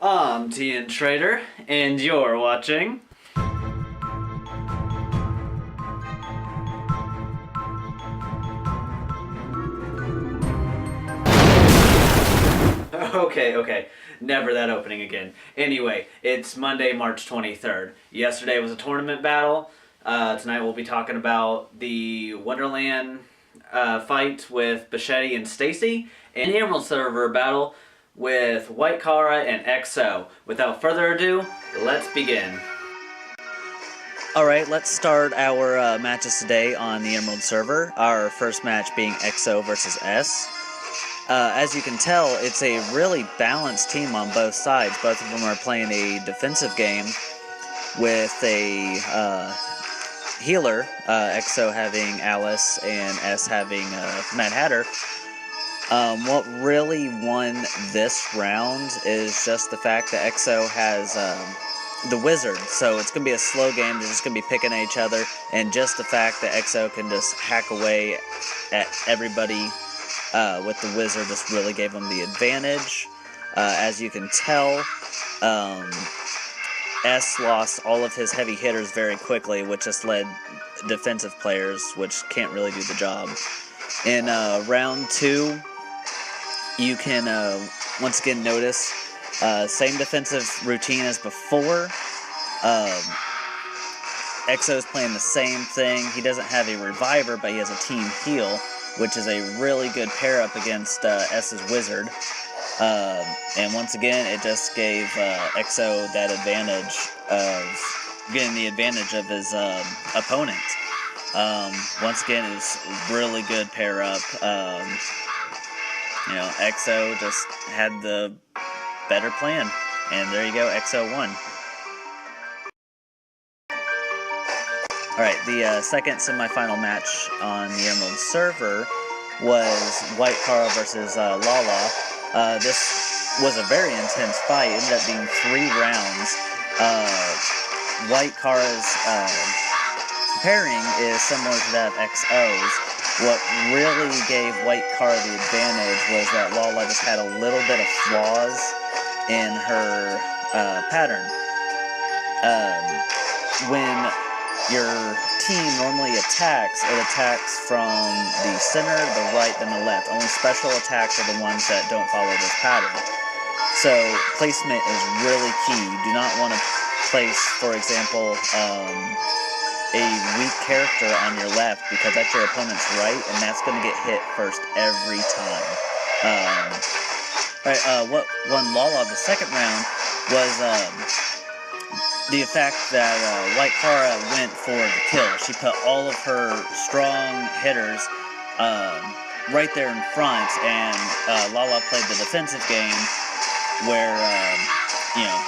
I'm TNTrader, and you're watching... Okay, never that opening again. Anyway, it's Monday, March 23rd. Yesterday was a tournament battle. Tonight we'll be talking about the Wonderland fight with Bichette and Stacy, and the Emerald Server battle with Whitekara and XO. Without further ado, let's begin. Alright, let's start our matches today on the Emerald Server. Our first match being XO versus S. As you can tell, it's a really balanced team on both sides. Both of them are playing a defensive game with a healer, XO having Alice and S having Mad Hatter. What really won this round is just the fact that XO has the wizard, so it's going to be a slow game. They're just going to be picking at each other, and just the fact that XO can just hack away at everybody with the wizard just really gave him the advantage. As you can tell, S lost all of his heavy hitters very quickly, which just led defensive players, which can't really do the job. In round 2, you can once again notice same defensive routine as before. XO is playing the same thing. He doesn't have a reviver, but he has a team heal, which is a really good pair up against S's wizard. And once again, it just gave XO that advantage of getting the advantage of his opponent. Once again, it was really good pair up. XO just had the better plan, and there you go, XO won. Alright, the second semifinal match on the Emerald Server was Whitekara versus Lala. This was a very intense fight. It ended up being 3 rounds. Whitekara's pairing is similar to that of XO's. What really gave Whitekara the advantage was that Lala just had a little bit of flaws in her pattern. When your team normally attacks, it attacks from the center, the right, and the left. Only special attacks are the ones that don't follow this pattern. So placement is really key. You do not want to place, for example, a weak character on your left, because that's your opponent's right, and that's going to get hit first every time. What won Lala the second round was the fact that Whitekara went for the kill. She put all of her strong hitters right there in front, and Lala played the defensive game where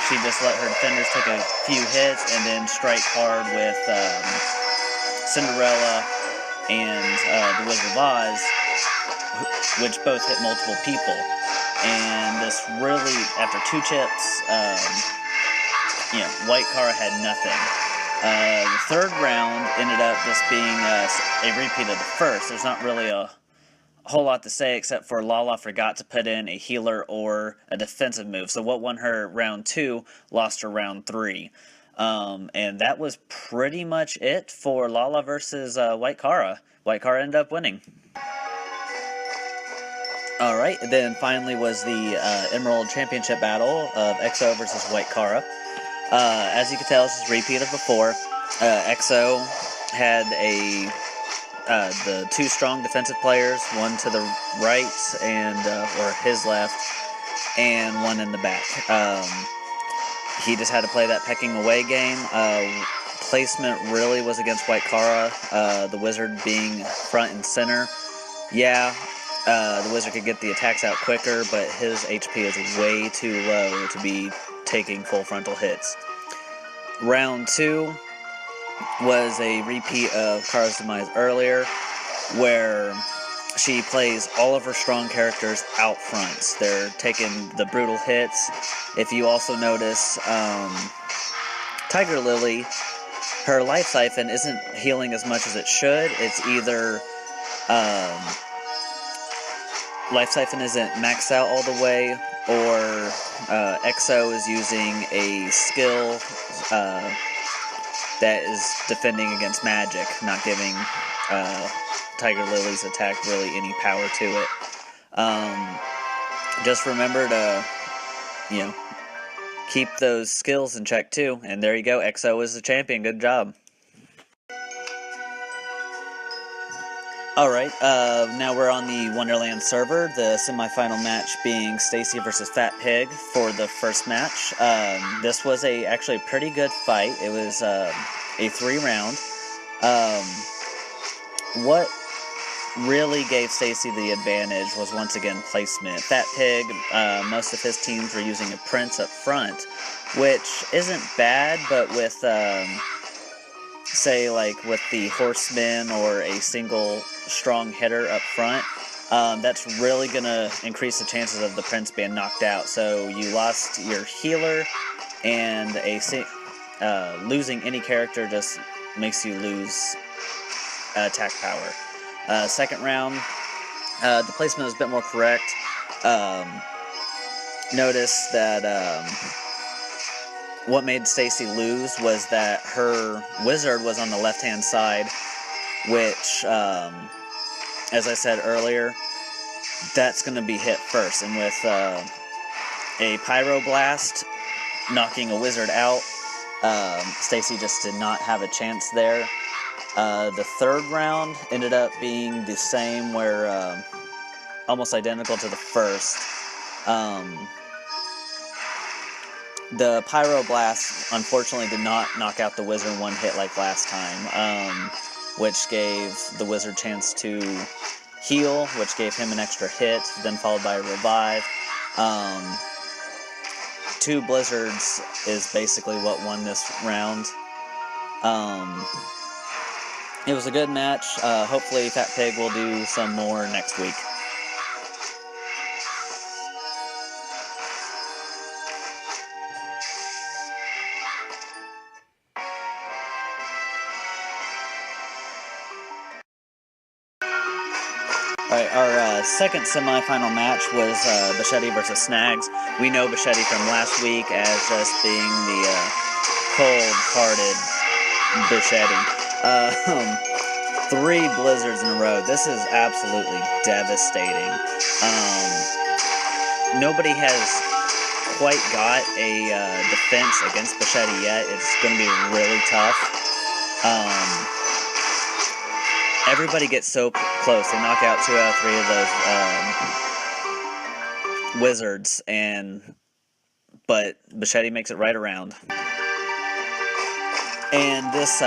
she just let her defenders take a few hits and then strike hard with Cinderella and the Wizard of Oz, which both hit multiple people. And this really, after 2 chips, Whitekara had nothing. The third round ended up just being a repeat of the first. There's not really a whole lot to say, except for Lala forgot to put in a healer or a defensive move. So what won her round 2 lost her round 3. And that was pretty much it for Lala versus Whitekara. Whitekara ended up winning. Alright, then finally was the Emerald Championship battle of XO versus Whitekara. As you can tell, this is a repeat of before. XO had the 2 strong defensive players, one to the right and or his left, and one in the back. He just had to play that pecking away game. Placement really was against Whitekara, the wizard being front and center. Yeah, the wizard could get the attacks out quicker, but his HP is way too low to be taking full frontal hits. Round 2 was a repeat of Kara's demise earlier, where she plays all of her strong characters out front. They're taking the brutal hits. If you also notice, Tiger Lily, her life siphon isn't healing as much as it should. It's either life siphon isn't maxed out all the way, or EXO is using a skill that is defending against magic, not giving Tiger Lily's attack really any power to it. Just remember to, keep those skills in check too. And there you go, EXO is the champion. Good job. Alright, now we're on the Wonderland server, the semifinal match being Stacy versus Fatpig for the first match. This was actually a pretty good fight. It was a 3-round. What really gave Stacy the advantage was once again placement. Fatpig, most of his teams were using a prince up front, which isn't bad, but with say like with the horseman or a single strong hitter up front, that's really gonna increase the chances of the prince being knocked out. So you lost your healer, and losing any character just makes you lose attack power. Second round, the placement was a bit more correct. Notice that what made Stacy lose was that her wizard was on the left-hand side, which, as I said earlier, that's going to be hit first. And with a pyroblast knocking a wizard out, Stacy just did not have a chance there. The third round ended up being the same, where almost identical to the first. The pyroblast unfortunately did not knock out the wizard in one hit like last time, which gave the wizard a chance to heal, which gave him an extra hit, then followed by a revive. 2 blizzards is basically what won this round. It was a good match. Hopefully Fatpig will do some more next week. Alright, our second semifinal match was Bichette versus Snaggs. We know Bichette from last week as just being the cold-hearted Bichette. 3 blizzards in a row. This is absolutely devastating. Nobody has quite got a defense against Bichette yet. It's going to be really tough. Everybody gets so close. They knock out 2 out of 3 of those wizards, but Bichette makes it right around. And this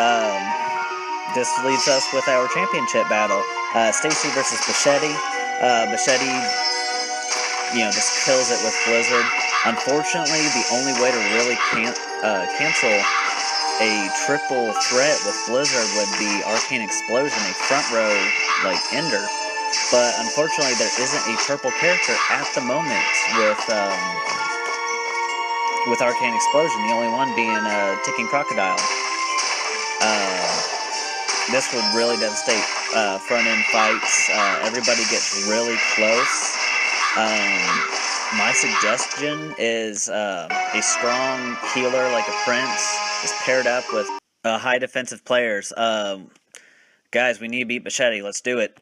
leaves us with our championship battle. Stacy versus Bichette. Bichette, just kills it with Blizzard. Unfortunately, the only way to really cancel a triple threat with Blizzard would be Arcane Explosion, a front row, ender. But unfortunately, there isn't a purple character at the moment with Arcane Explosion, the only one being Ticking Crocodile. This would really devastate front-end fights. Everybody gets really close. My suggestion is a strong healer like a Prince is paired up with high defensive players. Guys, we need to beat Bichette. Let's do it.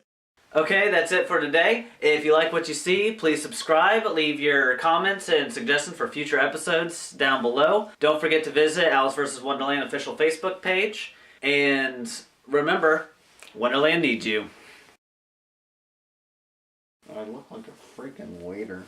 Okay, that's it for today. If you like what you see, please subscribe, leave your comments and suggestions for future episodes down below. Don't forget to visit Alice vs. Wonderland official Facebook page. And remember, Wonderland needs you. I look like a freaking waiter.